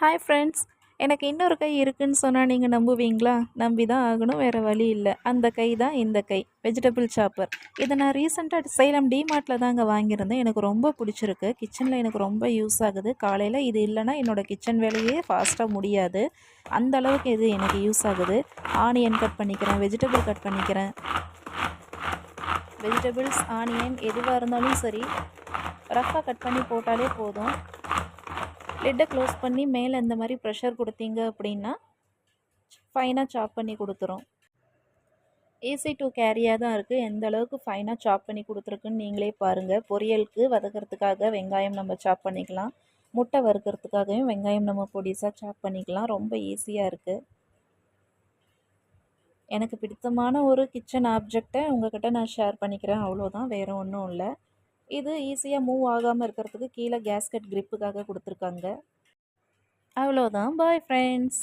Hi friends. எனக்கு இன்னொரு கை இருக்குன்னு சொன்னா நீங்க நம்புவீங்களா? நம்பி தான் ஆகணும். வேற வழி இல்ல. அந்த கை தான் இந்த கை. Vegetable chopper. இத நான் ரீசென்ட்டா சேலம் டிமார்ட்ல தாங்க வாங்கியிருந்தேன். எனக்கு ரொம்ப புடிச்சிருக்கு. கிச்சன்ல எனக்கு ரொம்ப யூஸ் ஆகுது. காலையில இது இல்லன்னா என்னோட கிச்சன் வேலையே ஃபாஸ்ட்டா முடியாது. அந்த அளவுக்கு இது எனக்கு யூஸ் ஆகுது. ஆனியன் கட் பண்ணிக்கிறேன், வெஜிடபிள் கட் பண்ணிக்கிறேன். வெஜிடபிள்ஸ், ஆனியன் எதுவா இருந்தாலும் சரி, ரஃப்பா கட் பண்ணி போட்டாலே போதும். லிட்டை க்ளோஸ் பண்ணி மேலே இந்த மாதிரி ப்ரெஷர் கொடுத்தீங்க அப்படின்னா ஃபைனாக சாப் பண்ணி கொடுத்துரும். ஈஸி டு கேரியாக தான் இருக்குது. எந்த அளவுக்கு ஃபைனாக சாப் பண்ணி கொடுத்துருக்குன்னு நீங்களே பாருங்கள். பொரியலுக்கு வதக்கிறதுக்காக வெங்காயம் நம்ம சாப் பண்ணிக்கலாம். முட்டை வறுக்கிறதுக்காகவும் வெங்காயம் நம்ம பொடிசாக சாப் பண்ணிக்கலாம். ரொம்ப ஈஸியாக இருக்குது. எனக்கு பிடித்தமான ஒரு கிச்சன் ஆப்ஜெக்டை உங்கள்கிட்ட நான் ஷேர் பண்ணிக்கிறேன். அவ்வளோதான், வேறு ஒன்றும் இல்லை. இது ஈஸியாக மூவ் ஆகாமல் இருக்கிறதுக்கு கீழே கேஸ்கட் கிரிப்புக்காக கொடுத்துருக்காங்க. அவ்வளோதான். Bye friends.